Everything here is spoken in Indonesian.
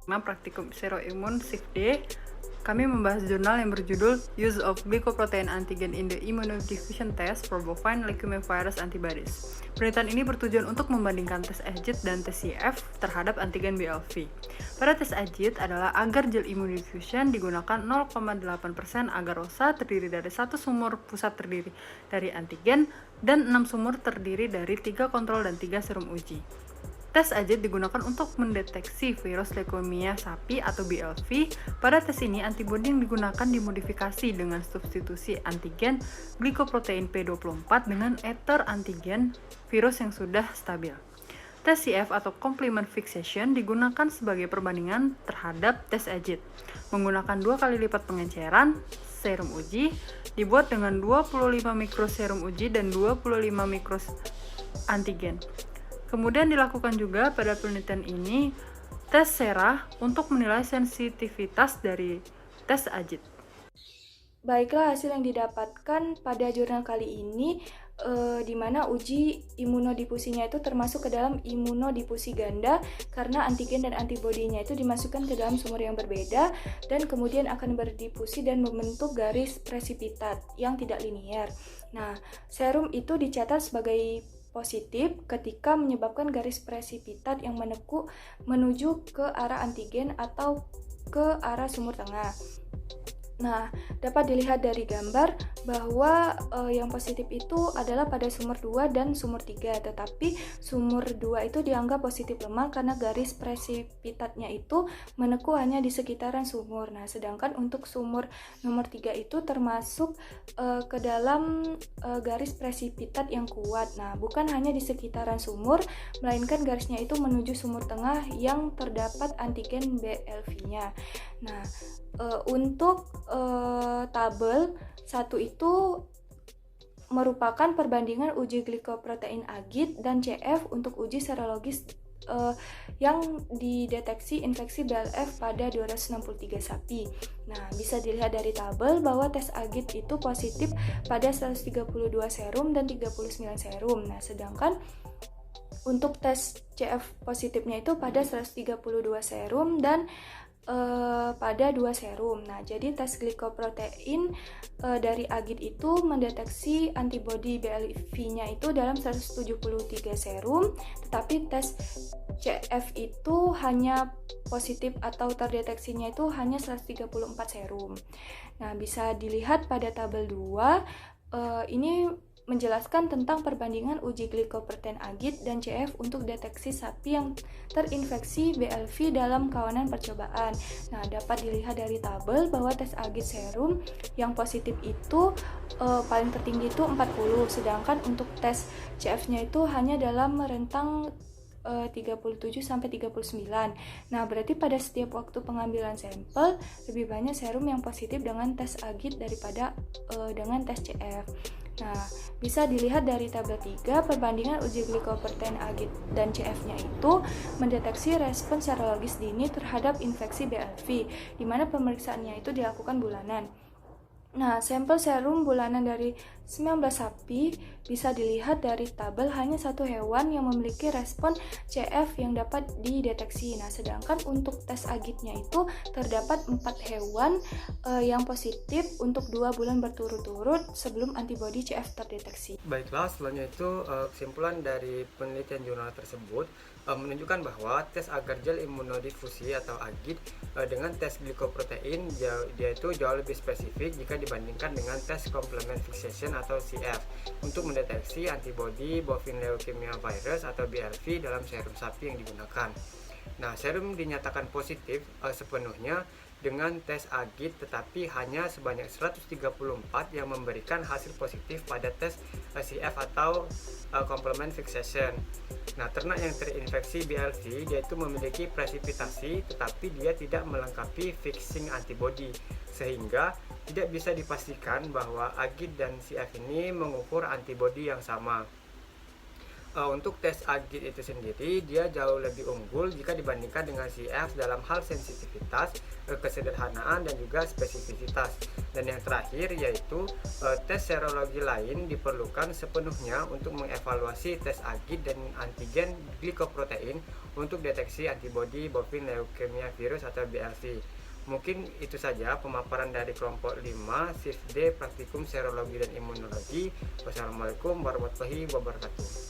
Praktikum Seroimun Shift D, kami membahas jurnal yang berjudul Use of Glycoprotein Antigen in the Immunodiffusion Test for Bovine Leukemiovirus Antibodies. Penelitian ini bertujuan untuk membandingkan tes AGID dan tes CF terhadap antigen BLV. Pada tes AGID adalah agar gel immunodiffusion digunakan 0,8% agarosa terdiri dari 1 sumur pusat terdiri dari antigen dan 6 sumur terdiri dari 3 kontrol dan 3 serum uji. Tes AGID digunakan untuk mendeteksi virus leukemia sapi atau BLV. Pada tes ini, antibodi yang digunakan dimodifikasi dengan substitusi antigen glikoprotein P24 dengan ether antigen virus yang sudah stabil. Tes CF atau complement fixation digunakan sebagai perbandingan terhadap tes AGID. Menggunakan 2 kali lipat pengenceran, serum uji dibuat dengan 25 mikros serum uji dan 25 mikros antigen. Kemudian dilakukan juga pada penelitian ini tes sera untuk menilai sensitivitas dari tes AGID. Baiklah, hasil yang didapatkan pada jurnal kali ini di mana uji imunodifusinya itu termasuk ke dalam imunodifusi ganda karena antigen dan antibodinya itu dimasukkan ke dalam sumur yang berbeda dan kemudian akan berdifusi dan membentuk garis presipitat yang tidak linier. Nah, serum itu dicatat sebagai positif ketika menyebabkan garis presipitat yang menekuk menuju ke arah antigen atau ke arah sumur tengah. Nah, dapat dilihat dari gambar bahwa yang positif itu adalah pada sumur 2 dan sumur 3, tetapi sumur 2 itu dianggap positif lemah karena garis presipitatnya itu menekuk hanya di sekitaran sumur. Nah, sedangkan untuk sumur nomor 3 itu termasuk ke dalam garis presipitat yang kuat. Nah, bukan hanya di sekitaran sumur, melainkan garisnya itu menuju sumur tengah yang terdapat antigen BLV-nya. Nah, untuk tabel 1 itu merupakan perbandingan uji glikoprotein AGID dan CF untuk uji serologis yang dideteksi infeksi BLF pada 263 sapi. Nah, bisa dilihat dari tabel bahwa tes AGID itu positif pada 132 serum dan 39 serum. Nah, sedangkan untuk tes CF positifnya itu pada 132 serum dan pada 2 serum. Nah, jadi tes glikoprotein dari AGID itu mendeteksi antibodi BLV-nya itu dalam 173 serum, tetapi tes CF itu hanya positif atau terdeteksinya itu hanya 134 serum. Nah, bisa dilihat pada tabel 2, ini menjelaskan tentang perbandingan uji glikoprotein AGID dan CF untuk deteksi sapi yang terinfeksi BLV dalam kawanan percobaan. Nah, dapat dilihat dari tabel bahwa tes AGID serum yang positif itu paling tertinggi itu 40, sedangkan untuk tes CF-nya itu hanya dalam rentang 37 sampai 39. Nah, berarti pada setiap waktu pengambilan sampel lebih banyak serum yang positif dengan tes AGID daripada dengan tes CF. Nah, bisa dilihat dari tabel 3, perbandingan uji glikoprotein AGID dan CF-nya itu mendeteksi respon serologis dini terhadap infeksi BLV, di mana pemeriksaannya itu dilakukan bulanan. Nah, sampel serum bulanan dari 19 sapi bisa dilihat dari tabel hanya 1 hewan yang memiliki respon CF yang dapat dideteksi. Nah, sedangkan untuk tes AGID-nya itu terdapat 4 hewan yang positif untuk 2 bulan berturut-turut sebelum antibodi CF terdeteksi. Baiklah, selanjutnya itu kesimpulan dari penelitian jurnal tersebut menunjukkan bahwa tes agar gel imunodifusi atau AGID dengan tes glikoprotein dia itu jauh lebih spesifik jika dibandingkan dengan tes complement fixation atau CF untuk mendeteksi antibodi bovine leukemia virus atau BLV dalam serum sapi yang digunakan. Nah, serum dinyatakan positif sepenuhnya dengan tes AGID, tetapi hanya sebanyak 134 yang memberikan hasil positif pada tes CF atau complement fixation. Nah, ternak yang terinfeksi BLV dia itu memiliki presipitasi, tetapi dia tidak melengkapi fixing antibody, sehingga tidak bisa dipastikan bahwa AGID dan CF ini mengukur antibody yang sama. Untuk tes AGID itu sendiri, dia jauh lebih unggul jika dibandingkan dengan CF dalam hal sensitivitas, kesederhanaan, dan juga spesifisitas. Dan yang terakhir yaitu tes serologi lain diperlukan sepenuhnya untuk mengevaluasi tes AGID dan antigen glikoprotein untuk deteksi antibodi bovine leukemia virus atau BLV. Mungkin itu saja pemaparan dari kelompok 5 Shift D Praktikum Serologi dan Imunologi. Wassalamualaikum warahmatullahi wabarakatuh.